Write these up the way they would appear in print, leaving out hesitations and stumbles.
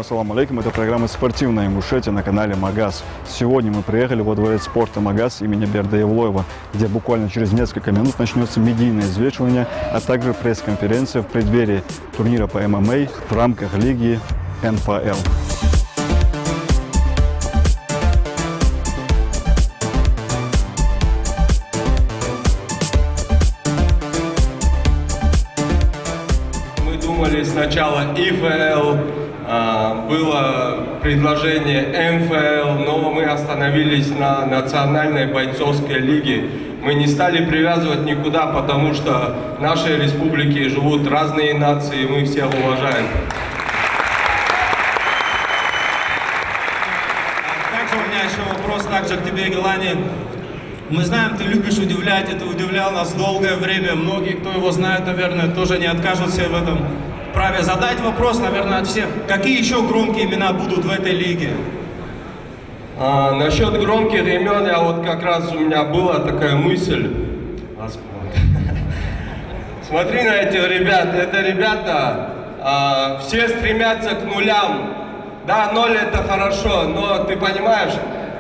ассаламу алейкум. Это программа «Спортивная Ингушетия» на канале Магаз. Сегодня мы приехали во дворец спорта Магаз имени Берда Евлоева, где буквально через несколько минут начнется медийное взвешивание, а также пресс-конференция в преддверии турнира по ММА в рамках лиги НФЛ. Сначала ИФЛ, было предложение МФЛ, но мы остановились на национальной бойцовской лиге. Мы не стали привязывать никуда, потому что в нашей республике живут разные нации, и мы всех уважаем. Также у меня еще вопрос также к тебе, Гелани. Мы знаем, ты любишь удивлять, и ты удивлял нас долгое время. Многие, кто его знает, наверное, тоже не откажутся в этом праве задать вопрос, наверное, от всех. Какие еще громкие имена будут в этой лиге? Насчет громких имен, я вот как раз у меня была такая мысль. Смотри на этих ребят. Это ребята, все стремятся к нулям. Да, 0 это хорошо, но ты понимаешь,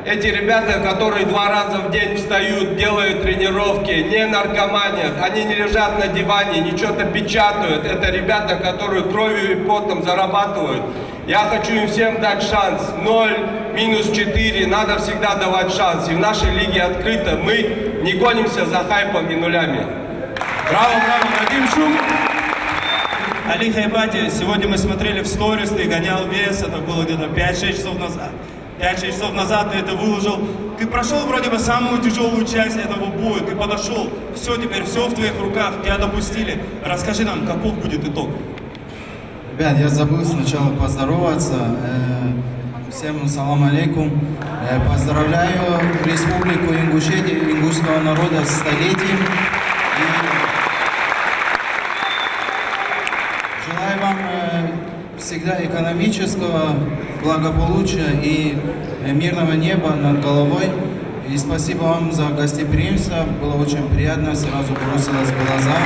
эти ребята, которые 2 раза в день встают, делают тренировки, не наркоманят, они не лежат на диване, не что-то печатают. Это ребята, которые кровью и потом зарабатывают. Я хочу им всем дать шанс. 0, -4, надо всегда давать шанс. И в нашей лиге открыто. Мы не гонимся за хайпом и нулями. Браво, браво, Надим Шум. Али Хайбати, сегодня мы смотрели в сторис, ты гонял вес, это было где-то 5-6 часов назад. 5-6 часов назад ты это выложил. Ты прошел вроде бы самую тяжелую часть этого боя. Ты подошел. Все, теперь все в твоих руках. Тебя допустили. Расскажи нам, каков будет итог. Ребят, я забыл сначала поздороваться. Всем салам алейкум. Поздравляю Республику Ингушетия, ингушского народа с столетием. И желаю вам всегда экономического благополучия и мирного неба над головой. И спасибо вам за гостеприимство. Было очень приятно, сразу бросилось в глаза.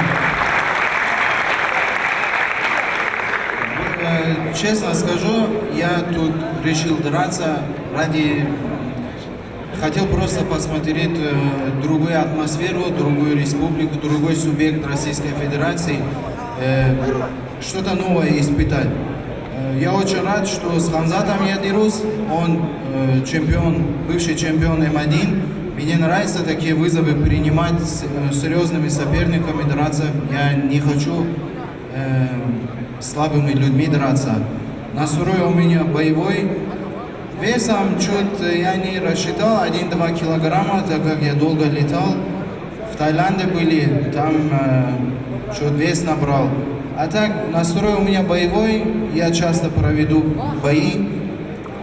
Честно скажу, я тут решил драться хотел просто посмотреть другую атмосферу, другую республику, другой субъект Российской Федерации, что-то новое испытать. Я очень рад, что с Ханзатом я дерусь, он чемпион, бывший чемпион М1. Мне нравится такие вызовы принимать с серьезными соперниками, драться. Я не хочу слабыми людьми драться. Настрой у меня боевой. Весом чуть я не рассчитал, 1-2 килограмма, так как я долго летал. В Таиланде были, там чуть вес набрал. А так, настрой у меня боевой, я часто проведу бои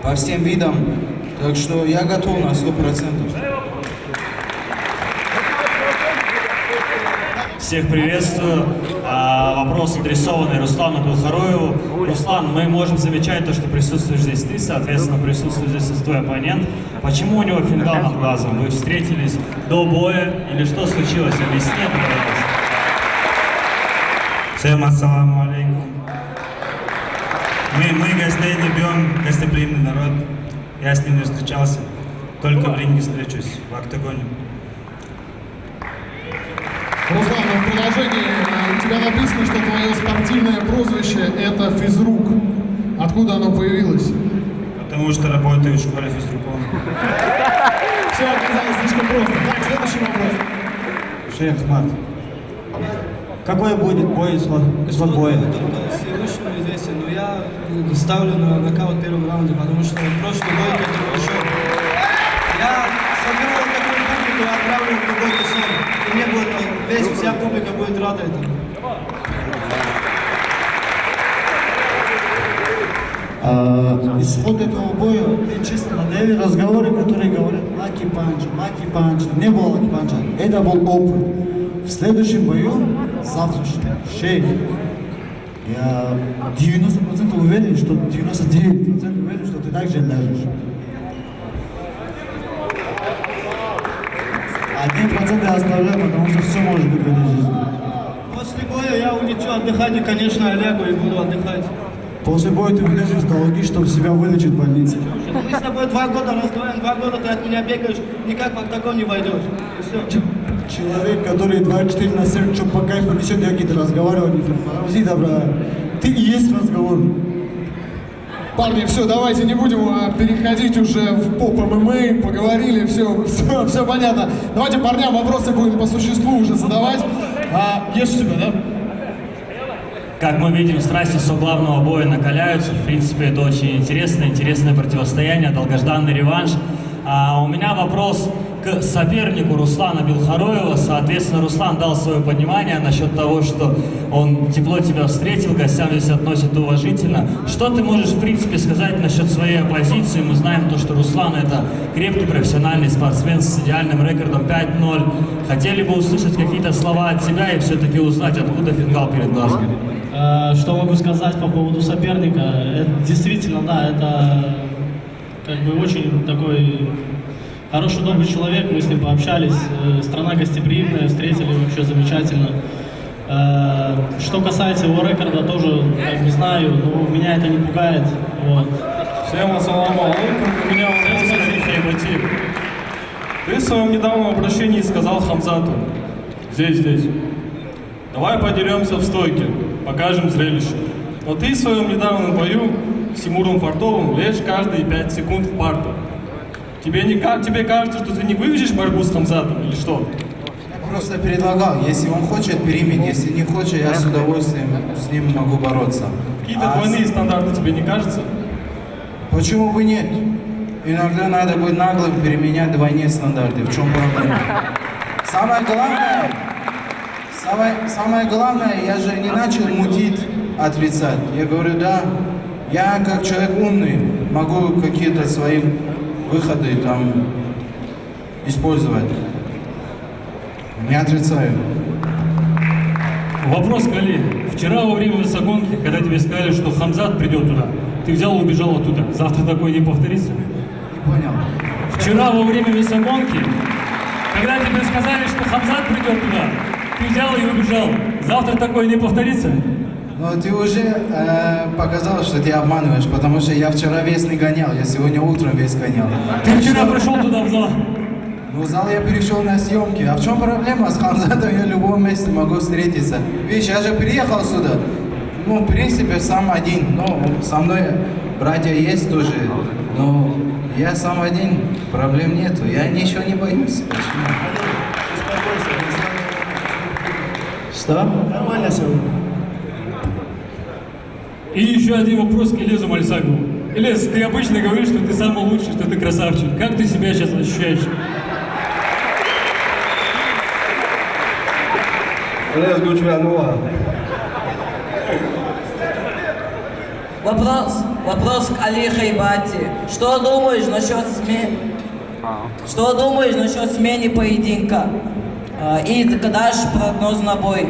по всем видам, так что я готов на 100%. Всех приветствую. Вопрос адресованный Руслану Белхароеву. Руслан, мы можем замечать то, что присутствуешь здесь ты, соответственно, присутствует здесь твой оппонент. Почему у него фингал над глазом? Вы встретились до боя или что случилось? Объясни это, пожалуйста. Всем ассаламу алейкум. Мы гостеприимный народ. Я с ним не встречался. Только в ринге встречусь, в октагоне. Руслан, в приложении у тебя написано, что твое спортивное прозвище – это физрук. Откуда оно появилось? Потому что работаю в школе физруком. Все оказалось слишком просто. Так, следующий вопрос. Шейх Ахмад, какой будет бой исход боя? Всевышнему известен, но я ставлю на нокаут в первом раунде, потому что прошлый бой, который прошел, я собираю такую публику, я отправлю в какой-то сон. И мне будет, вся публика будет рада этому. Исход этого боя чисто на левые разговоры, которые говорят лаки панч. Не было лаки панча. Это был опыт. В следующем бою, завтрашнем, шейх, я 90% уверен, что 99% уверен, что ты также ляжешь. 1% я оставляю, потому что все может быть в этой жизни. После боя я улечу отдыхать и, конечно, лягу и буду отдыхать. После боя ты выдержишь долги, чтобы себя вылечить в больнице. Мы с тобой 2 года разговариваем, 2 года ты от меня бегаешь, никак в октагон не войдешь. И все. Человек, который 24/7 что по кайфу несет, я какие-то разговаривать не Подожди, добра. Ты и есть разговор. Парни, все, давайте не будем переходить уже в поп ММА, поговорили, все понятно. Давайте парням вопросы будем по существу уже задавать. Есть у тебя, да? Как мы видим, страсти со главного боя накаляются. В принципе, это очень интересное противостояние, долгожданный реванш. У меня вопрос к сопернику Руслана Белхароева. Соответственно, Руслан дал свое понимание насчет того, что он тепло тебя встретил, гостям здесь относят уважительно. Что ты можешь, в принципе, сказать насчет своей оппозиции? Мы знаем то, что Руслан это крепкий профессиональный спортсмен с идеальным рекордом 5-0. Хотели бы услышать какие-то слова от тебя и все-таки узнать, откуда фингал перед глазами. Что могу сказать по поводу соперника? Это действительно, да, это как бы очень такой хороший, добрый человек, мы с ним пообщались, страна гостеприимная, встретили вообще замечательно. Что касается его рекорда, тоже как не знаю, но меня это не пугает. Вот. Всем ассаламу алейкум, меня Алихай. Ты в своем недавнем обращении сказал Хамзату, здесь, давай подеремся в стойке, покажем зрелище. Но ты в своем недавнем бою с Тимуром Фартовым лезешь каждые 5 секунд в парту. Тебе кажется, что ты не выведешь борьбу с Хамзатом или что? Я просто предлагал, если он хочет, примет, если не хочет, я с удовольствием с ним могу бороться. Какие-то двойные стандарты тебе не кажется? Почему бы нет? Иногда надо быть наглым, переменять двойные стандарты. В чем проблема? Самое главное, я же не начал мутить, отрицать. Я говорю, да, я как человек умный могу какие-то свои выходы там использовать. Не отрицаю. Вопрос к Али. Вчера во время высогонки, когда тебе сказали, что Хамзат придет туда, ты взял и убежал оттуда. Завтра такое не повторится? Не понял. Вчера во время весогонки, когда тебе сказали, что Хамзат придет туда, ты взял и убежал. Завтра такое не повторится? Но ты уже показал, что ты обманываешь, потому что я вчера вес не гонял, я сегодня утром вес гонял. Ты вчера пришел туда в зал? Ну, в зал я перешел на съемки. А в чем проблема? С Хамзатом я в любом месте могу встретиться. Видишь, я же приехал сюда. Ну, в принципе, сам один. Ну, со мной братья есть тоже. Но я сам один, проблем нету. Я ничего не боюсь. Почему? Что? Нормально все. И еще один вопрос к Илезу Мальсагову. Илез, ты обычно говоришь, что ты самый лучший, что ты красавчик. Как ты себя сейчас ощущаешь? Вопрос к Али Хайбати. Что думаешь насчет смены поединка? И дашь прогноз на бой?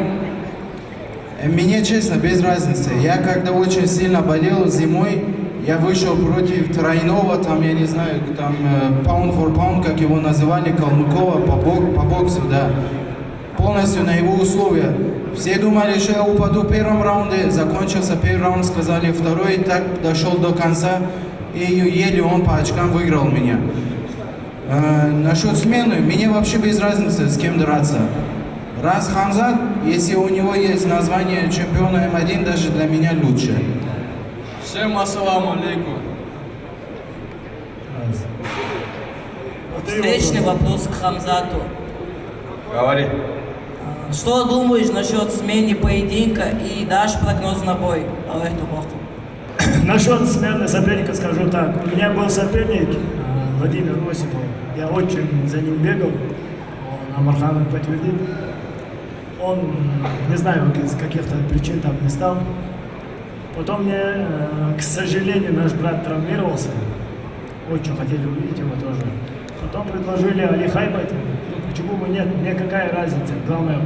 Мне честно, без разницы. Я когда очень сильно болел зимой, я вышел против тройного, там, я не знаю, там, pound for pound, как его называли, Калмыкова, по боксу, да. Полностью на его условия. Все думали, что я упаду в первом раунде, закончился первый раунд, сказали второй, так дошел до конца, и еле он по очкам выиграл меня. Насчет смены, мне вообще без разницы, с кем драться. Раз Хамзат, если у него есть название чемпиона М1, даже для меня лучше. Всем ассаламу алейкум. Встречный вопрос к Хамзату. Говори. Что думаешь насчет смены поединка и дашь прогноз на бой? Насчет смены соперника скажу так. У меня был соперник Владимир Осипов. Я очень за ним бегал. Он Амарханов подтвердит. Он, не знаю, из каких-то причин там не стал. Потом мне, к сожалению, наш брат травмировался. Очень хотели увидеть его тоже. Потом предложили Али Хайбати. Почему бы нет? Мне какая разница? Главное,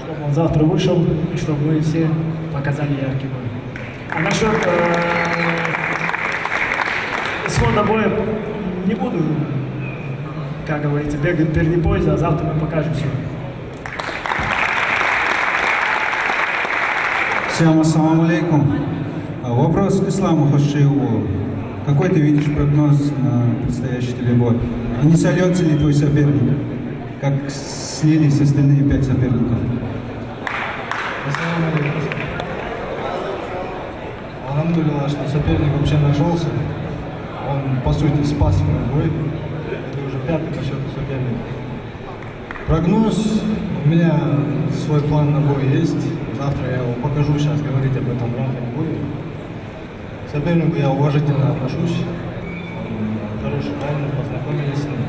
чтобы он завтра вышел, и чтобы мы все показали яркий бой. А насчет исхода боя не буду, как говорится, бегать впереди поезда, а завтра мы покажем все. Всем ассаламу алейкум. Вопрос к Исламу Хашиеву. Какой ты видишь прогноз на предстоящий телебой? И не сольется ли твой соперник, как слились остальные 5 соперников? Алхамдулилlah, что соперник вообще нашелся. Он, по сути, спас мой бой. Это уже 5-й по счету соперник. Прогноз. У меня свой план на бой есть. Завтра я его покажу, сейчас говорить об этом громко не буду. К сопернику я уважительно отношусь. Он хороший парень, познакомились с ним.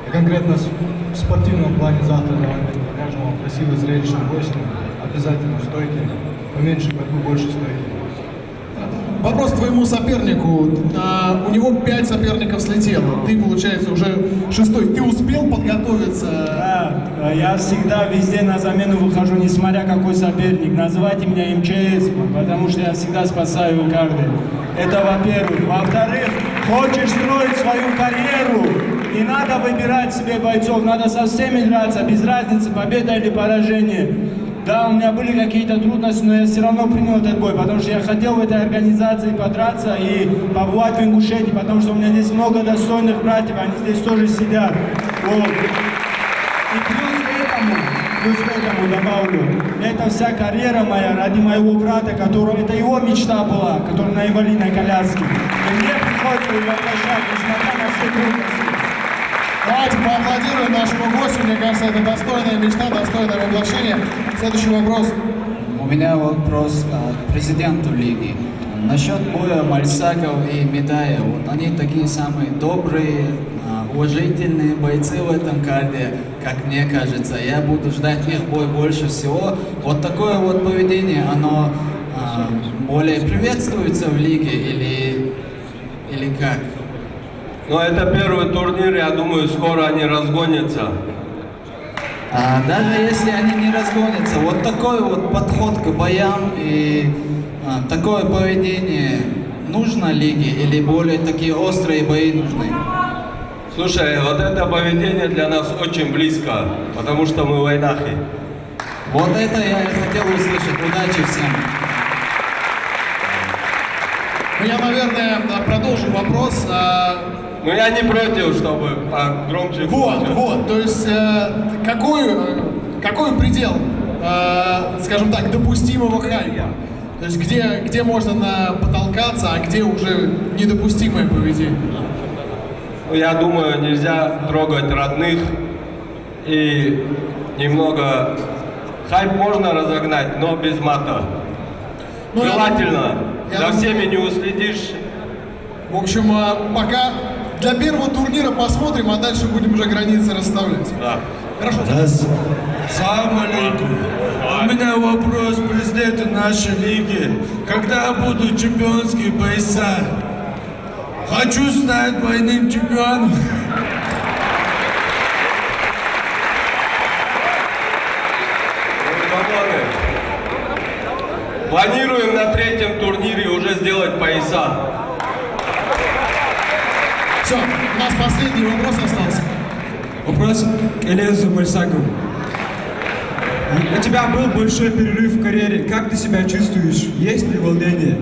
И конкретно в спортивном плане завтра мы покажем вам красивый зрелищный бой с ним. Обязательно в стойке. Поменьше борьбы, больше стойки. Вопрос к твоему сопернику. У него 5 соперников слетело. Ты, получается, уже 6-й. Ты успел подготовиться? Да, я всегда везде на замену выхожу, несмотря какой соперник. Называйте меня МЧС, потому что я всегда спасаю карты. Это во-первых. Во-вторых, хочешь строить свою карьеру, не надо выбирать себе бойцов, надо со всеми драться, без разницы, победа или поражение. Да, у меня были какие-то трудности, но я все равно принял этот бой, потому что я хотел в этой организации подраться и побывать в Ингушетии, потому что у меня здесь много достойных братьев, они здесь тоже сидят. Вот. И плюс к этому добавлю, это вся карьера моя ради моего брата, это его мечта была, который на инвалидной коляске. И мне приходится его воплощать, несмотря на все трудности. Давайте поаплодируем нашему гостю. Мне кажется, это достойная мечта, достойное воплощение. Следующий вопрос. У меня вопрос к президенту лиги. Насчет боя Мальсаков и Медая. Вот они такие самые добрые, уважительные бойцы в этом карде, как мне кажется. Я буду ждать их бой больше всего. Вот такое вот поведение, оно более приветствуется в лиге или как? Но это первый турнир, я думаю, скоро они разгонятся. Даже если они не разгонятся, вот такой вот подход к боям и такое поведение нужно лиге или более такие острые бои нужны? Слушай, вот это поведение для нас очень близко, потому что мы войнахи. Вот это я и хотел услышать. Удачи всем. Я, наверное, продолжу вопрос. Но я не против, чтобы погромче. Вот, то есть какой предел, скажем так, допустимого хайпа? То есть где можно потолкаться, а где уже недопустимое поведение? Я думаю, нельзя трогать родных и немного... Хайп можно разогнать, но без мата. Желательно. За всеми не уследишь. В общем, пока для первого турнира посмотрим, а дальше будем уже границы расставлять. Да. Хорошо. Салам алейкум. У меня вопрос к президенту нашей лиги. Когда будут чемпионские пояса? Хочу стать двойным чемпионом. Планируем на 3-м турнире уже сделать пояса. Все, у нас последний вопрос остался. Вопрос к Элезу Мальсакову. У тебя был большой перерыв в карьере. Как ты себя чувствуешь? Есть ли волнение?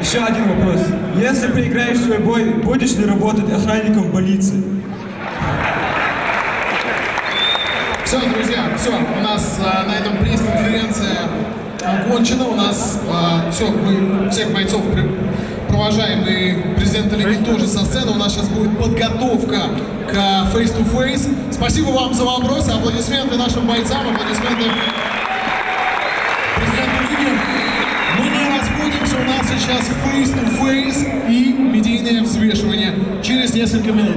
Еще один вопрос. Если проиграешь свой бой, будешь ли работать охранником в больнице? Все, друзья, все, у нас на этом пресс-конференция окончена. У нас все, мы всех бойцов провожаем, и президента лиги тоже со сцены. У нас сейчас будет подготовка к face-to-face. Спасибо вам за вопросы, аплодисменты нашим бойцам, аплодисменты президенту лиги. Мы не расходимся, у нас сейчас face-to-face и медийное взвешивание через несколько минут.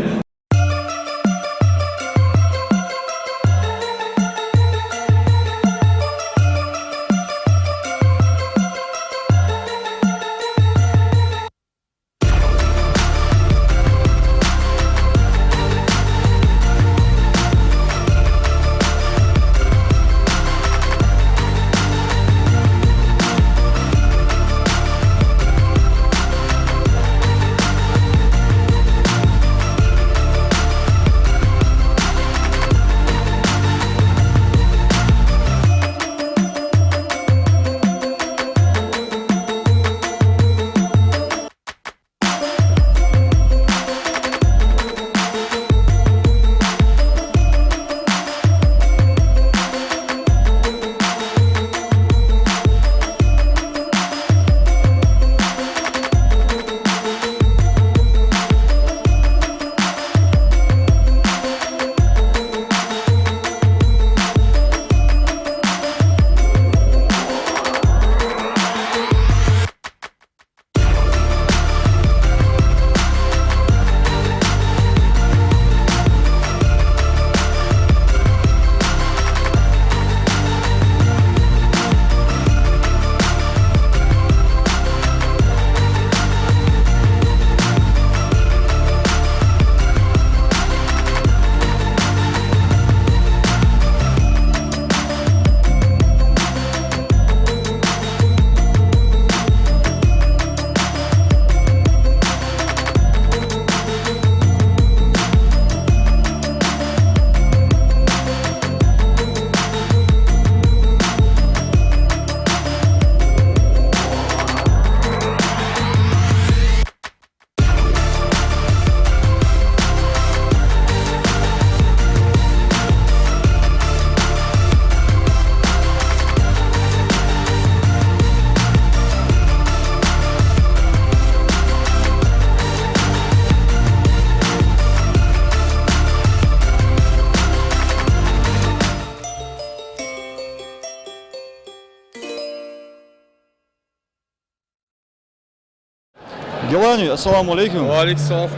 Гелани, ассаламу алейкум. Александр.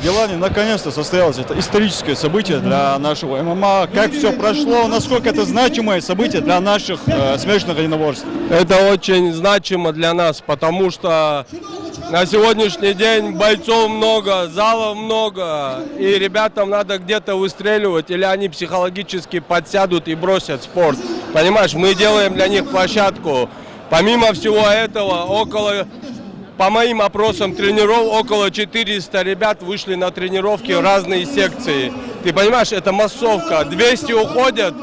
Гелани, наконец-то состоялось это историческое событие для нашего ММА. Как все прошло, насколько это значимое событие для наших смешанных единоборств? Это очень значимо для нас, потому что на сегодняшний день бойцов много, залов много, и ребятам надо где-то выстреливать, или они психологически подсядут и бросят спорт. Понимаешь, мы делаем для них площадку. Помимо всего этого, по моим опросам тренеров, около 400 ребят вышли на тренировки в разные секции. Ты понимаешь, это массовка. 200 уходят,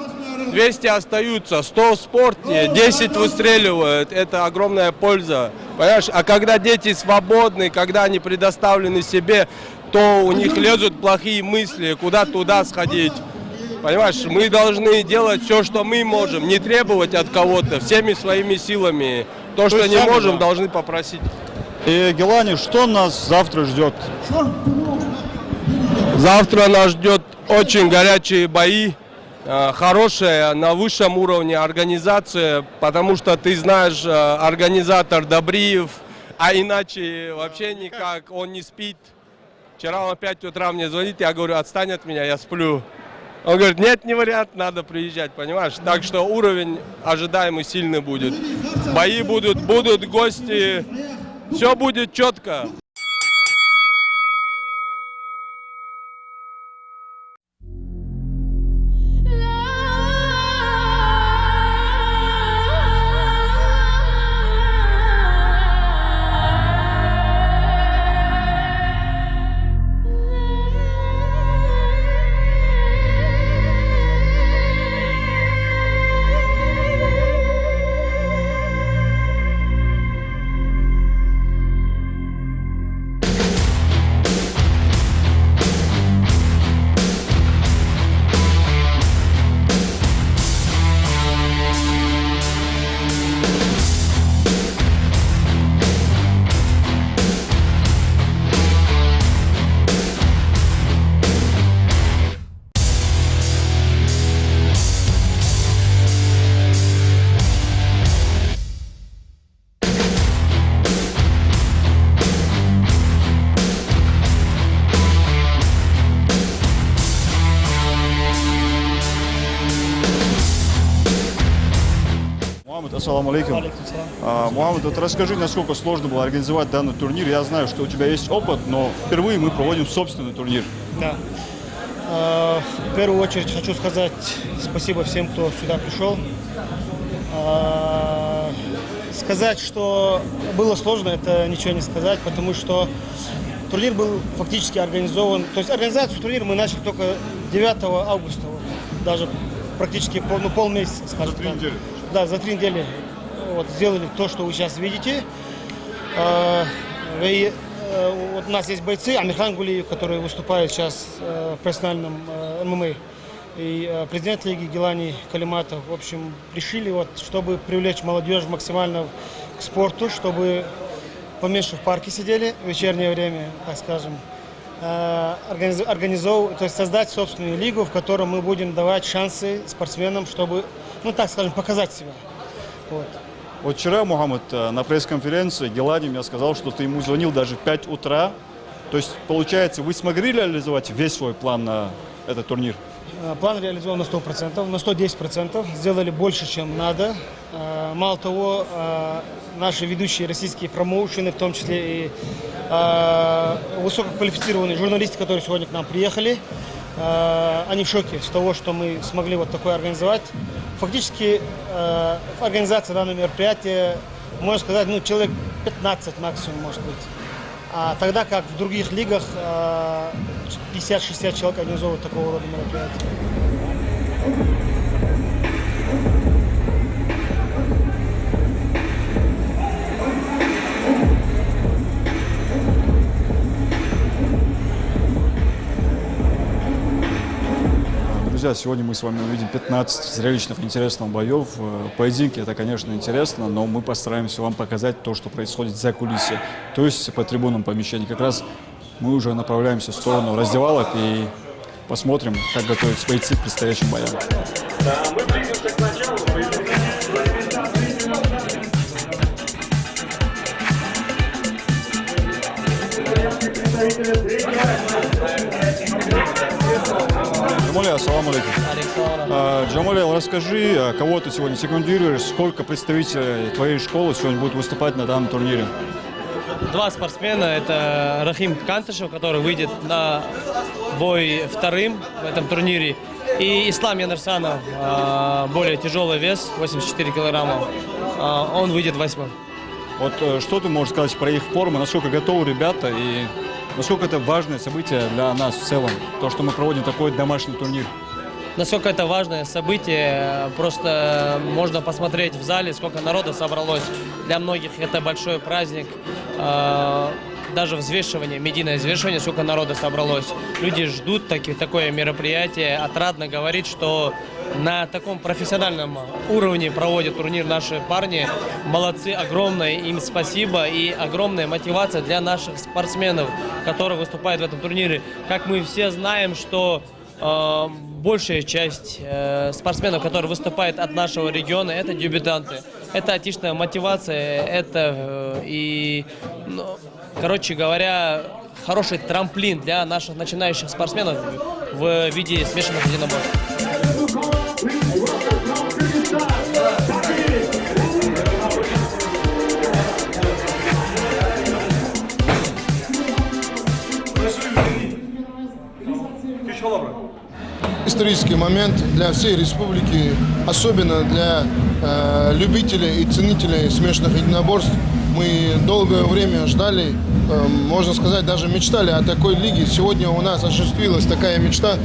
200 остаются, 100 в спорте, 10 выстреливают. Это огромная польза. Понимаешь? А когда дети свободны, когда они предоставлены себе, то у них лезут плохие мысли, куда туда сходить. Понимаешь, мы должны делать все, что мы можем, не требовать от кого-то, всеми своими силами. То, что не можем, должны попросить. И Гелани, что нас завтра ждет? Завтра нас ждет очень горячие бои, хорошая на высшем уровне организация, потому что ты знаешь, организатор Добриев, а иначе вообще никак, он не спит. Вчера он в 5 утра мне звонит, я говорю, отстань от меня, я сплю. Он говорит, нет, не вариант, надо приезжать, понимаешь? Так что уровень ожидаемый сильный будет. Бои будут гости, все будет четко. Ассаламу алейкум. Мухаммад, вот расскажи, насколько сложно было организовать данный турнир. Я знаю, что у тебя есть опыт, но впервые мы проводим собственный турнир. Да. В первую очередь хочу сказать спасибо всем, кто сюда пришел. Сказать, что было сложно, это ничего не сказать, потому что турнир был фактически организован. То есть организацию турнира мы начали только 9 августа, даже практически полмесяца, скажем так. За 3 недели. Да, за 3 недели вот, сделали то, что вы сейчас видите. Вот у нас есть бойцы, Амирхан Гулиев, который выступает сейчас в профессиональном ММА, и президент лиги Гелани Калиматов. В общем, решили, вот, чтобы привлечь молодежь максимально к спорту, чтобы поменьше в парке сидели в вечернее время, так скажем, организовывать, то есть создать собственную лигу, в которой мы будем давать шансы спортсменам, чтобы, ну так скажем, показать себя. Вот. Вот вчера, Мухаммад, на пресс-конференции Гелани мне сказал, что ты ему звонил даже в 5 утра. То есть, получается, вы смогли реализовать весь свой план на этот турнир? План реализован на 100%, на 110%. Сделали больше, чем надо. Мало того, наши ведущие российские промоушены, в том числе и высококвалифицированные журналисты, которые сегодня к нам приехали, они в шоке с того, что мы смогли вот такое организовать. Фактически в организации данного мероприятия, можно сказать, ну, человек 15 максимум, может быть. А тогда как в других лигах 50-60 человек организовывают такого рода мероприятия. Друзья, сегодня мы с вами увидим 15 зрелищных интересных боев. Поединки — это, конечно, интересно, но мы постараемся вам показать то, что происходит за кулисами, то есть по трибунным помещениям. Как раз мы уже направляемся в сторону раздевалок и посмотрим, как готовятся бойцы к предстоящим боям. Джамале, ассаламу алейкум. Джамале, расскажи, кого ты сегодня секундируешь, сколько представителей твоей школы сегодня будут выступать на данном турнире? Два спортсмена. Это Рахим Кантышев, который выйдет на бой вторым в этом турнире. И Ислам Янарсанов, более тяжелый вес, 84 килограмма. Он выйдет восьмым. Вот что ты можешь сказать про их форму, насколько готовы ребята и насколько это важное событие для нас в целом, то, что мы проводим такой домашний турнир? Насколько это важное событие, просто можно посмотреть в зале, сколько народа собралось. Для многих это большой праздник. Даже взвешивание, медийное взвешивание, сколько народа собралось. Люди ждут такое мероприятие. Отрадно говорить, что на таком профессиональном уровне проводят турнир наши парни. Молодцы, огромное им спасибо и огромная мотивация для наших спортсменов, которые выступают в этом турнире. Как мы все знаем, что большая часть спортсменов, которые выступают от нашего региона, это дебютанты. Это отечественная мотивация, это короче говоря, хороший трамплин для наших начинающих спортсменов в виде смешанных единоборств. Исторический момент для всей республики, особенно для любителей и ценителей смешанных единоборств. Мы долгое время ждали, можно сказать, даже мечтали о такой лиге. Сегодня у нас осуществилась такая мечта.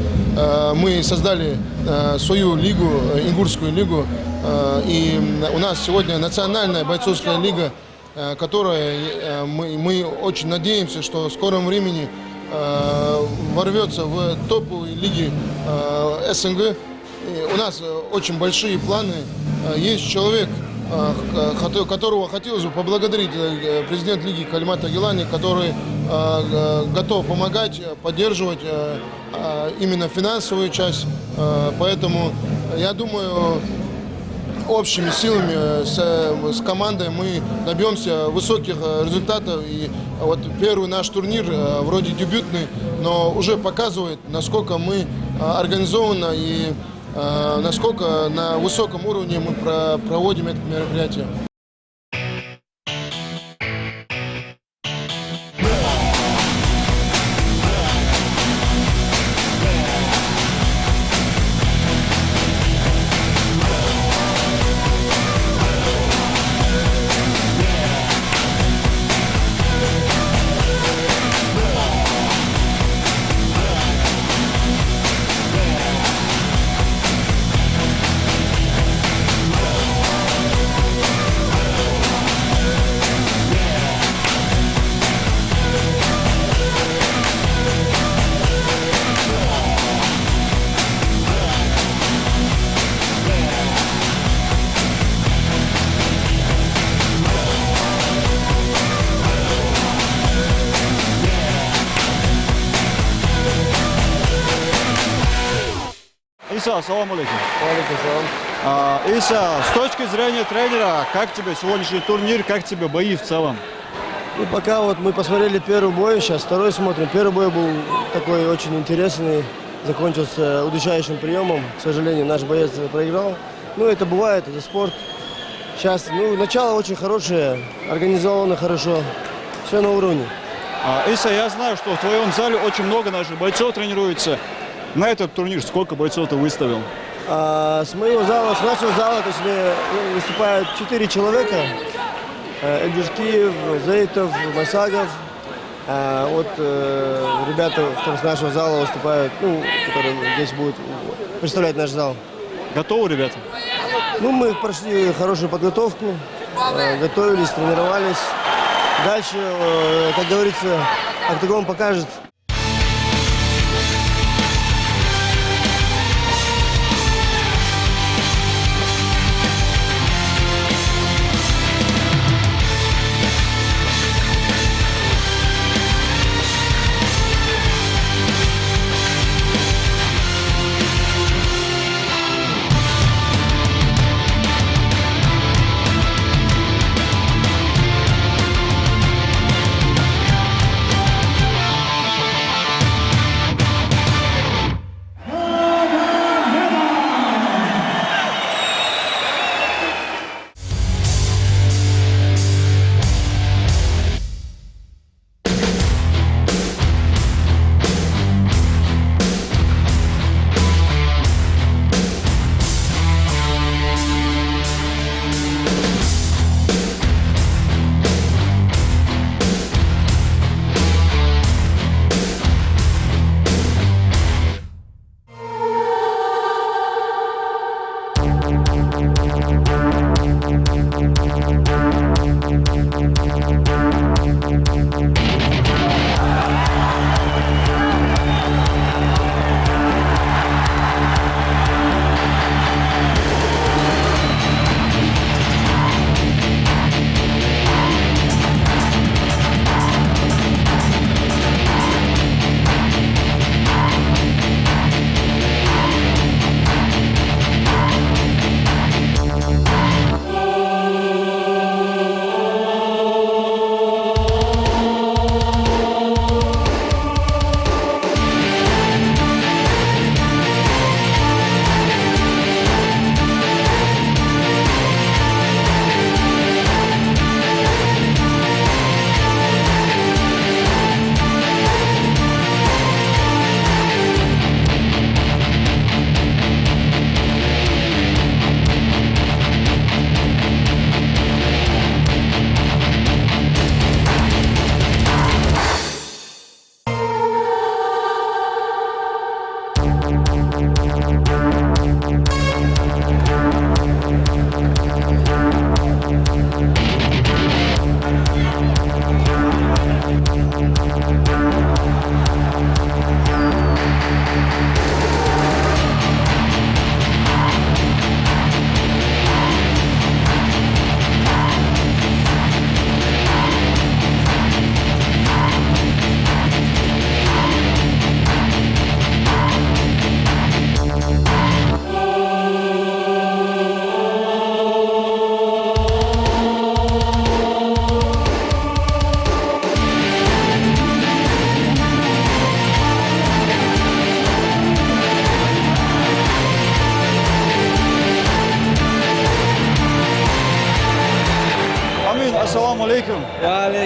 Мы создали свою лигу, Ингурскую лигу. И у нас сегодня национальная бойцовская лига, которая мы очень надеемся, что в скором времени ворвется в топовые лиги СНГ. И у нас очень большие планы. Есть человек, которого хотелось бы поблагодарить, президент лиги Калимат Агилани, который готов помогать, поддерживать именно финансовую часть. Поэтому я думаю, общими силами с командой мы добьемся высоких результатов. И вот первый наш турнир, вроде дебютный, но уже показывает, насколько мы организованно и насколько на высоком уровне мы проводим это мероприятие. Иса, ассаламу алейкум. Иса, с точки зрения тренера, как тебе сегодняшний турнир, как тебе бои в целом? Ну, пока вот мы посмотрели первый бой, сейчас второй смотрим. Первый бой был такой очень интересный, закончился удушающим приемом. К сожалению, наш боец проиграл. Ну, это бывает, это спорт. Сейчас, начало очень хорошее, организовано хорошо, все на уровне. Иса, я знаю, что в твоем зале очень много наших бойцов тренируется. На этот турнир сколько бойцов ты выставил? С моего зала, с нашего зала, точнее, выступают 4 человека. Эльдюшкиев, Заитов, Масагов. Вот ребята, которые с нашего зала выступают, которые здесь будут представлять наш зал. Готовы, ребята? Мы прошли хорошую подготовку, готовились, тренировались. Дальше, как говорится, октагон покажет.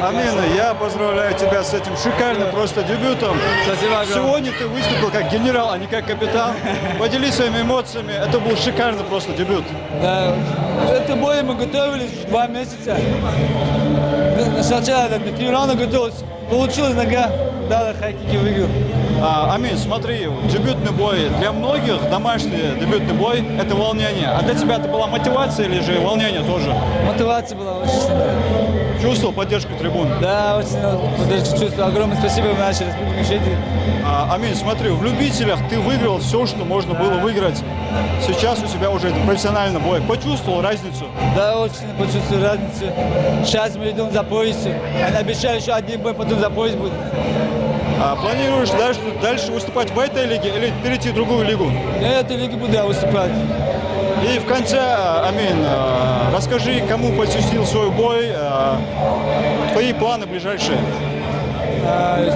Амин, я поздравляю тебя с этим шикарным просто дебютом. Спасибо огромное. Сегодня ты выступил как генерал, а не как капитан. Поделись своими эмоциями. Это был шикарный просто дебют. Да, это бой мы готовились 2 месяца. Сначала до 3 раунда готовились. Получилось, нога дала хайкики, выиграл. Амин, смотри, дебютный бой для многих, домашний дебютный бой – это волнение. А для тебя это была мотивация или же волнение тоже? Мотивация была очень сильная. Чувствовал поддержку трибун? Да, очень поддержку чувствую. Огромное спасибо нашей республике Швеции. Амин, смотри, в любителях ты выиграл все, что можно было выиграть. Сейчас у тебя уже профессиональный бой. Почувствовал разницу? Да, очень сильно почувствую разницу. Сейчас мы идем за поясом. Они обещали еще один бой, потом за пояс будет. Планируешь дальше выступать в этой лиге или перейти в другую лигу? В этой лиге буду я выступать. И в конце, Амин, расскажи, кому посвятил свой бой, твои планы ближайшие.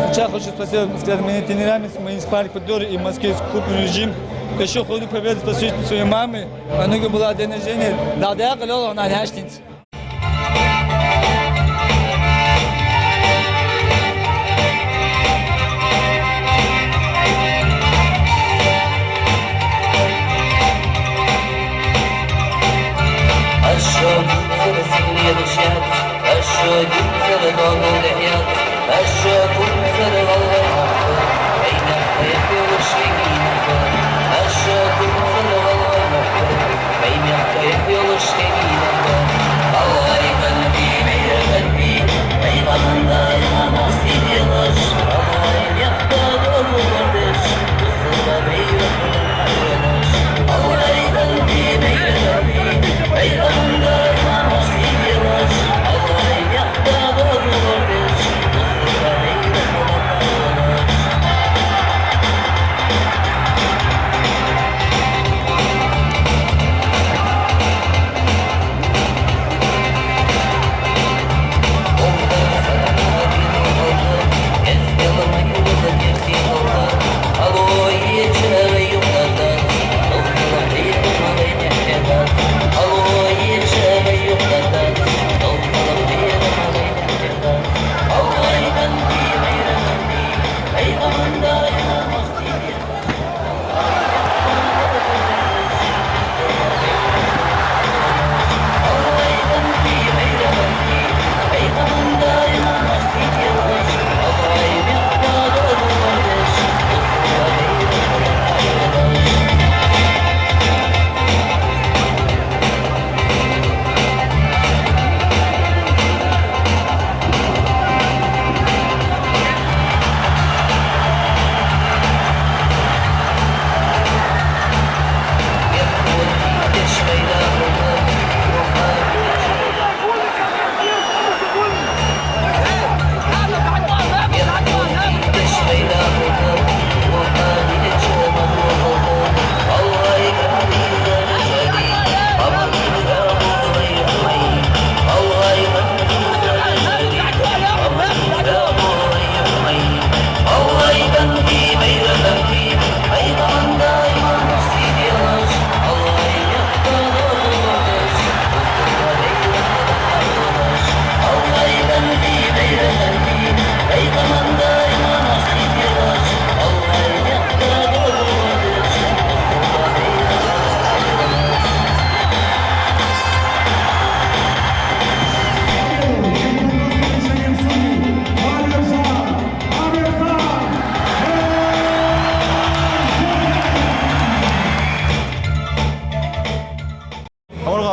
Сначала хочу спасибо сказать моим тренерам, моим спарринг-партнерам и московский крупный режим. Еще ходу победы спасибо своей маме. Она была день рождения. Да, я говорил, она няшница. الشوق سلسل يدشات الشوق سلطان الحياة الشوق سلطان الحياة أين يحيى الشيخين الشوق سلطان الحياة أين يحيى الشيخين الله يقلبي بيا قلبي أيضا من دائما مصير يلاش الله يحتاج المقدس بالصلاة بيا الحياش الله يقلبي بيا قلبي أيضا من دائما مصير يلاش الله يحتاج المقدس بالصلاة بيا الحياش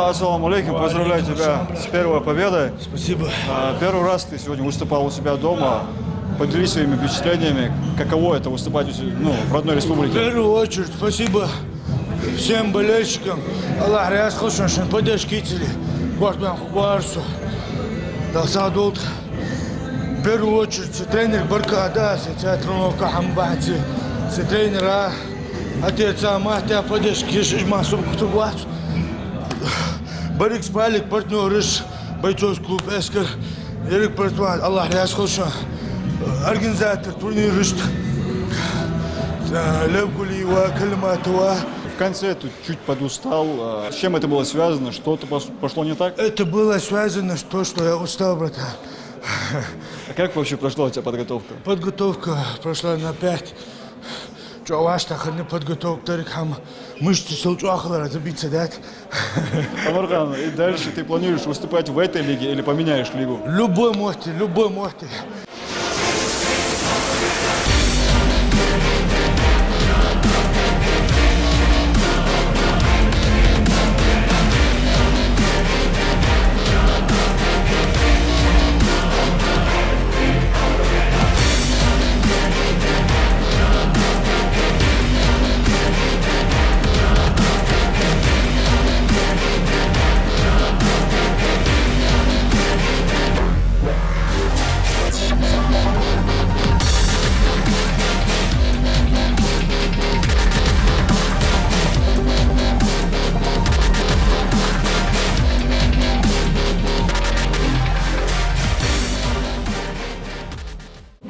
Ассаламу алейкум, поздравляю тебя с первой победой. Спасибо. Первый раз ты сегодня выступал у себя дома. Поделись своими впечатлениями, каково это выступать в родной республике. В первую очередь, спасибо всем болельщикам. Аллах ряз хошан поддержкители. Гвардбан Хубарсу. Дасадут. В первую очередь, тренер Баркада, тренировка Хамбати, тренера, отец Амахтя, поддержки Жижмасу Кутубат. Барик Спалик, партнер бойцовский клуб Эскер, Эрик Партван, Аллах ряз хошан. Организатор турнира Левгулиева, Калиматова. В конце ты чуть подустал. С чем это было связано? Что-то пошло не так? Это было связано с тем, что я устал, братан. А как вообще прошла у тебя подготовка? Подготовка прошла на 5. Чувашта, не подготовка, там мышцы силчуахала разобиться, да? Амархан, и дальше ты планируешь выступать в этой лиге или поменяешь лигу? Любой можете, любой можете.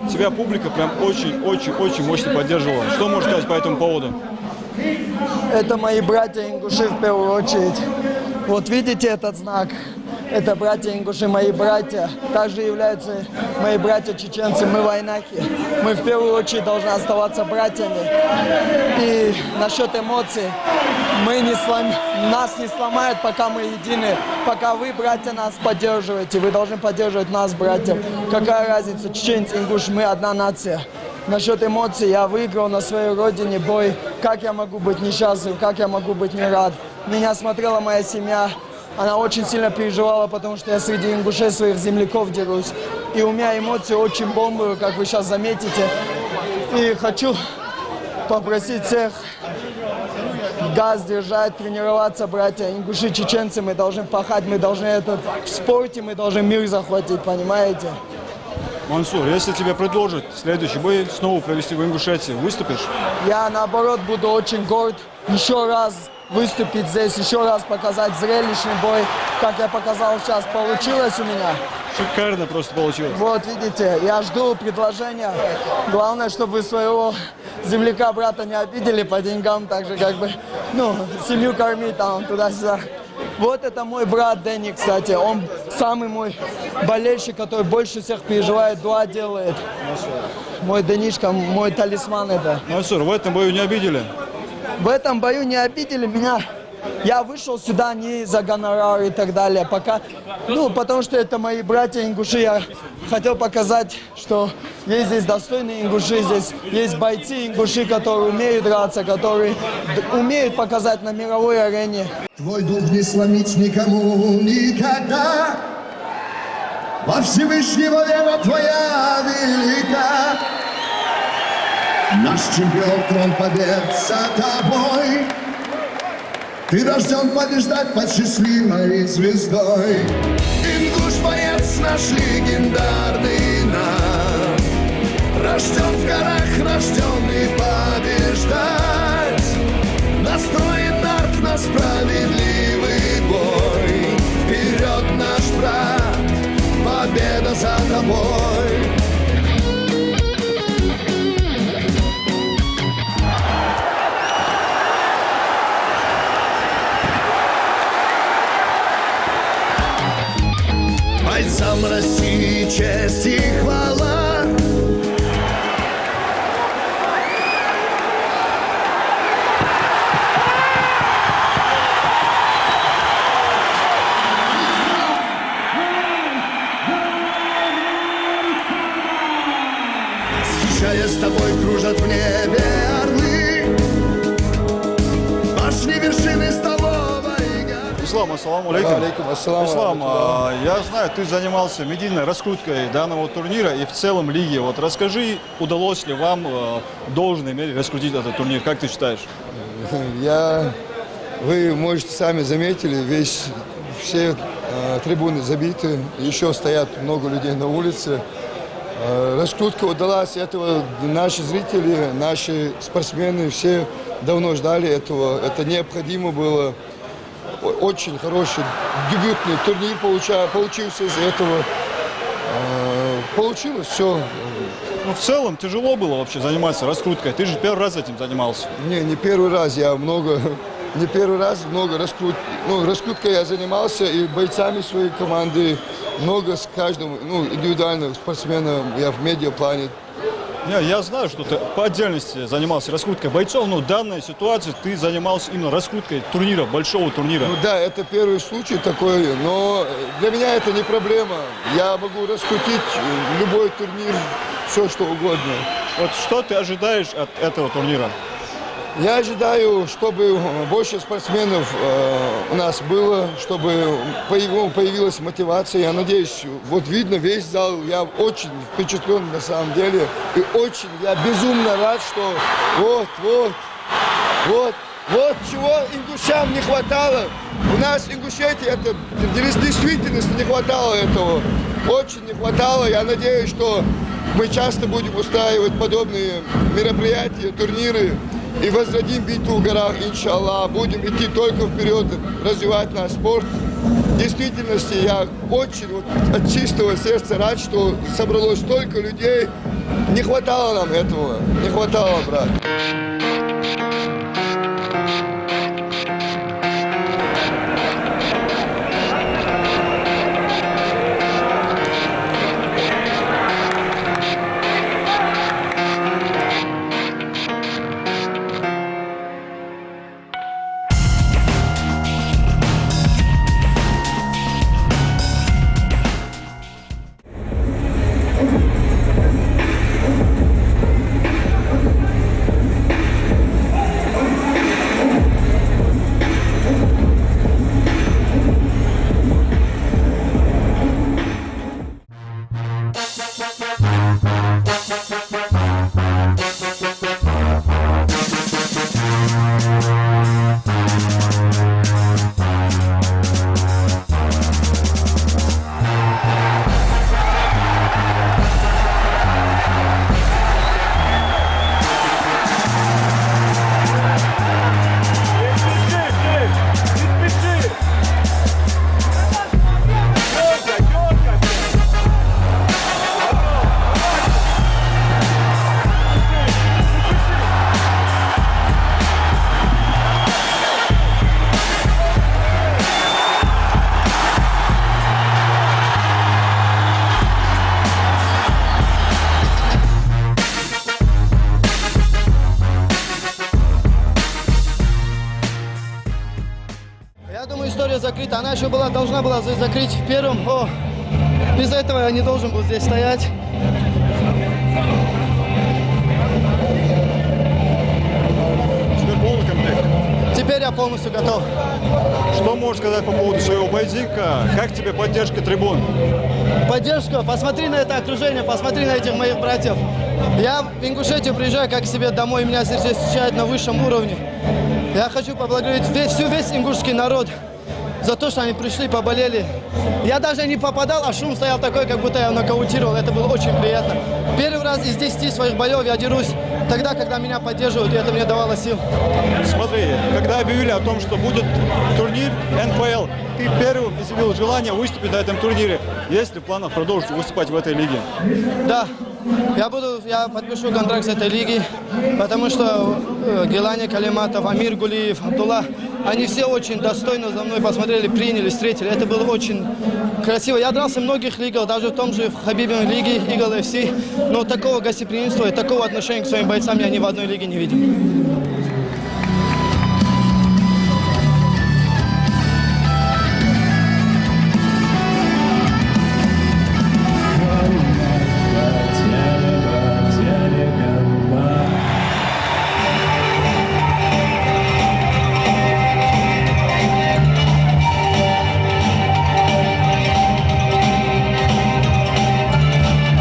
Тебя публика прям очень мощно поддерживала. Что можешь сказать по этому поводу? Это мои братья-ингуши в первую очередь. Вот видите этот знак? Это братья-ингуши, мои братья. Также являются мои братья-чеченцы, мы войнахи. Мы в первую очередь должны оставаться братьями. И насчет эмоций, нас не сломают, пока мы едины. Пока вы, братья, нас поддерживаете. Вы должны поддерживать нас, братьев. Какая разница, чеченцы, ингуши, мы одна нация. Насчет эмоций, я выиграл на своей родине бой. Как я могу быть несчастлив, как я могу быть не рад? Меня смотрела моя семья. Она очень сильно переживала, потому что я среди ингушей своих земляков дерусь. И у меня эмоции очень бомбовые, как вы сейчас заметите. И хочу попросить всех газ держать, тренироваться, братья. Ингуши, чеченцы, мы должны пахать, мы должны в спорте мы должны мир захватить, понимаете? Мансур, если тебе предложат следующий бой снова провести в Ингушетии, выступишь? Я, наоборот, буду очень горд еще раз выступить здесь, еще раз показать зрелищный бой, как я показал сейчас. Получилось у меня? Шикарно просто получилось. Вот, видите, я жду предложения. Главное, чтобы вы своего земляка, брата не обидели по деньгам, так же как бы, семью кормить там, туда-сюда. Вот это мой брат Дэнни, кстати. Он самый мой болельщик, который больше всех переживает, дуа делает. Мой Дэнишка, мой талисман это. Мансур, в этом бою не обидели? В этом бою не обидели меня. Я вышел сюда не за гонорар и так далее. Потому что это мои братья-ингуши. Я хотел показать, что есть здесь достойные ингуши, здесь есть бойцы-ингуши, которые умеют драться, которые умеют показать на мировой арене. Твой дух не сломить никому никогда. Во Всевышнего вера твоя велика. Наш чемпион, трон побед за тобой. Ты рожден побеждать под счастливой звездой. Ингуш, боец наш легендарный нам. Рожден в горах, рожденный побеждать. Настроен нарт на справедливый бой. Вперед, наш брат, победа за тобой. Бойцам России честь и хвала. Встречая с тобой, кружат в небе орлы. Башни вершины столовой. Ислам, ассаламу алейкум. Алейкум ассалам. Ислам, я знаю, ты занимался медийной раскруткой данного турнира и в целом лиги. Вот расскажи, удалось ли вам в должной мере раскрутить этот турнир? Как ты считаешь? Вы, может, сами заметили, все трибуны забиты, еще стоят много людей на улице. Раскрутка удалась, этого наши зрители, наши спортсмены все давно ждали этого. Это необходимо было. Очень хороший дебютный турнир получился из этого. Получилось все. В целом тяжело было вообще заниматься раскруткой. Ты же первый раз этим занимался. Не первый раз. Я много не первый раз, много раскруткой я занимался, и бойцами своей команды, много с каждым, индивидуально спортсменом я в медиаплане. Я знаю, что ты по отдельности занимался раскруткой бойцов, но в данной ситуации ты занимался именно раскруткой турнира, большого турнира. Да, это первый случай такой, но для меня это не проблема. Я могу раскрутить любой турнир, все что угодно. Вот что ты ожидаешь от этого турнира? Я ожидаю, чтобы больше спортсменов у нас было, чтобы появилась мотивация. Я надеюсь, вот видно весь зал, я очень впечатлен на самом деле. И я безумно рад, что вот чего ингушам не хватало. У нас в Ингушетии это действительно не хватало этого. Очень не хватало. Я надеюсь, что мы часто будем устраивать подобные мероприятия, турниры. И возродим битву в горах, иншаллах. Будем идти только вперед, развивать наш спорт. В действительности я очень от чистого сердца рад, что собралось столько людей. Не хватало нам этого, не хватало, брат. История закрыта. Она еще должна была закрыть в первом. Из-за этого я не должен был здесь стоять. Теперь полный комплект. Теперь я полностью готов. Что можешь сказать по поводу своего поединка? Как тебе поддержка трибун? Поддержка? Посмотри на это окружение, посмотри на этих моих братьев. Я в Ингушетию приезжаю как к себе домой, меня здесь встречают на высшем уровне. Я хочу поблагодарить весь ингушский народ за то, что они пришли, поболели. Я даже не попадал, а шум стоял такой, как будто я нокаутировал. Это было очень приятно. Первый раз из 10 своих боев я дерусь тогда, когда меня поддерживают, и это мне давало сил. Смотри, когда объявили о том, что будет турнир НФЛ, ты первым изъявил желание выступить на этом турнире. Есть ли в планах продолжить выступать в этой лиге? Да. Я подпишу контракт с этой лигой, потому что Гелани Калиматов, Амир Гулиев, Абдулла, они все очень достойно за мной посмотрели, приняли, встретили. Это было очень красиво. Я дрался в многих лигах, даже в том же Хабибе лиге, Eagle FC, но такого гостеприимства и такого отношения к своим бойцам я ни в одной лиге не видел.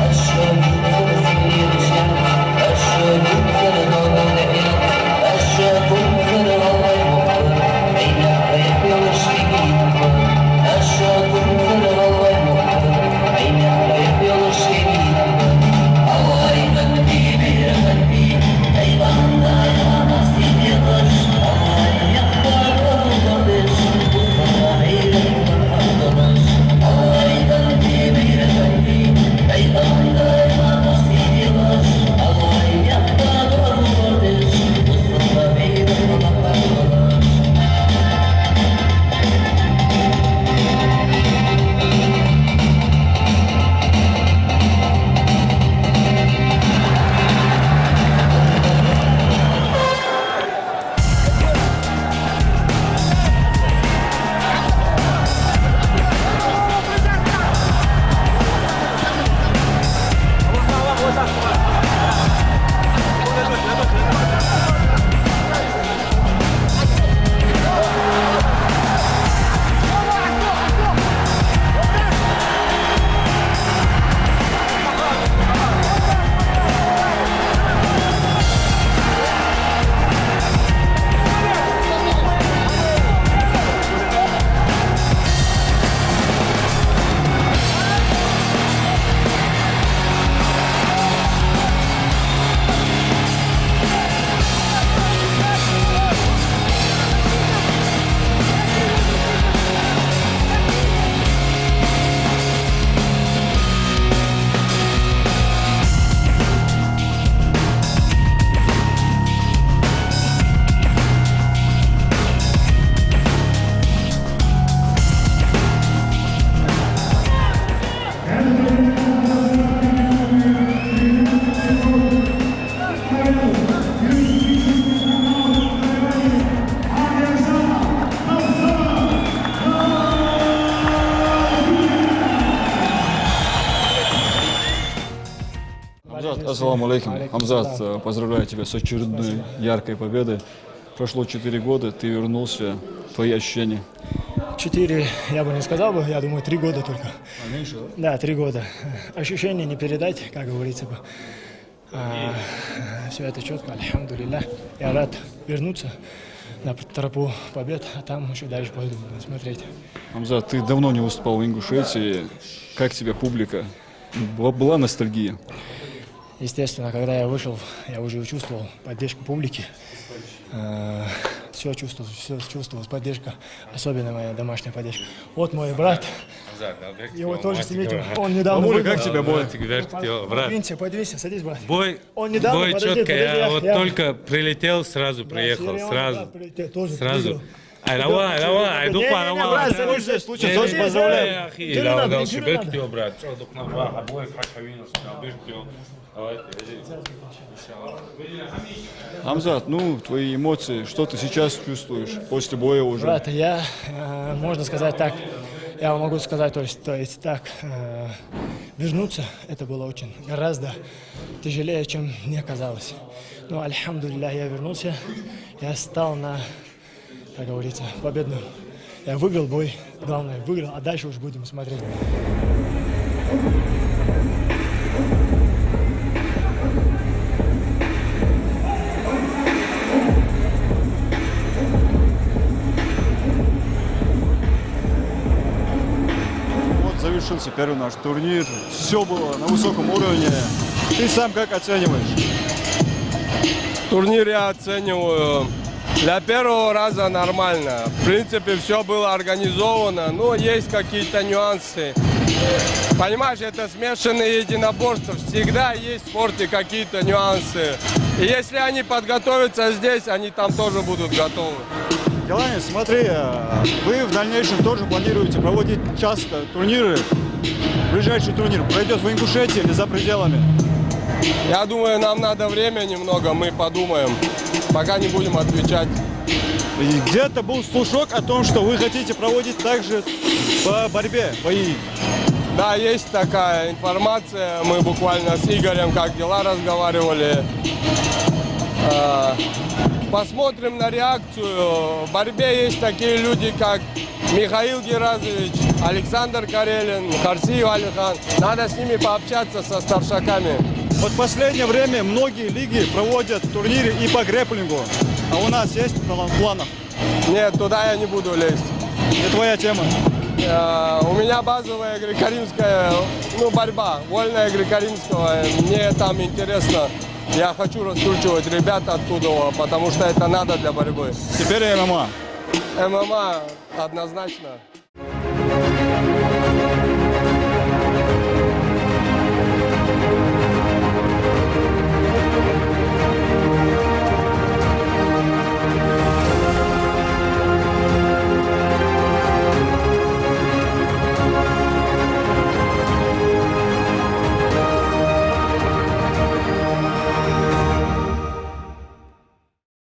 Aşağı yukarı seni yaşayan, aşağı yukarı doğru değer. Ассаламу алейкум. Хамзат, поздравляю тебя с очередной яркой победой. Прошло 4 года, ты вернулся. Твои ощущения? 4, я бы не сказал бы, я думаю, 3 года только. Меньше, да? 3 года. Ощущения не передать, как говорится бы. Все это четко, альхамдулилля. Я рад вернуться на тропу побед, а там еще дальше пойду смотреть. Хамзат, ты давно не выступал в Ингушетии. Как тебе публика? Была ностальгия? Естественно, когда я вышел, я уже чувствовал поддержку публики. Все чувствовалась поддержка, особенно моя домашняя поддержка. Вот мой брат, его тоже снимите, он недавно выиграл. Как тебя бой? Подвинься, садись, брат. Бой четко, я вот только прилетел, сразу приехал, сразу. Давай, брат, в случае тоже поздравляю. Хамзат, ну, твои эмоции, что ты сейчас чувствуешь после боя уже? Брат, я, можно сказать так, я могу сказать, то есть так, вернуться, это было очень гораздо тяжелее, чем мне казалось. Но, альхамдулилля, я вернулся, я стал на, как говорится, победную. Я выиграл бой, главное, выиграл, а дальше уж будем смотреть. Завершился первый наш турнир. Все было на высоком уровне. Ты сам как оцениваешь? Турнир я оцениваю для первого раза нормально. В принципе, все было организовано, но есть какие-то нюансы. Понимаешь, это смешанные единоборства. Всегда есть в спорте какие-то нюансы. И если они подготовятся здесь, они там тоже будут готовы. Еланин, смотри, вы в дальнейшем тоже планируете проводить часто турниры. Ближайший турнир пройдет в Ингушетии или за пределами? Я думаю, нам надо время немного, мы подумаем. Пока не будем отвечать. И где-то был слушок о том, что вы хотите проводить также по борьбе бои. Да, есть такая информация. Мы буквально с Игорем как дела разговаривали. Посмотрим на реакцию. В борьбе есть такие люди, как Михаил Геразович, Александр Карелин, Харсиев Алихан. Надо с ними пообщаться, со старшаками. Вот в последнее время многие лиги проводят турниры и по грэпплингу. А у нас есть в планах? Нет, туда я не буду лезть. Не твоя тема? У меня базовая греко-римская, борьба, вольная греко-римского. Мне там интересно. Я хочу раскручивать ребят оттуда, потому что это надо для борьбы. Теперь ММА. ММА однозначно.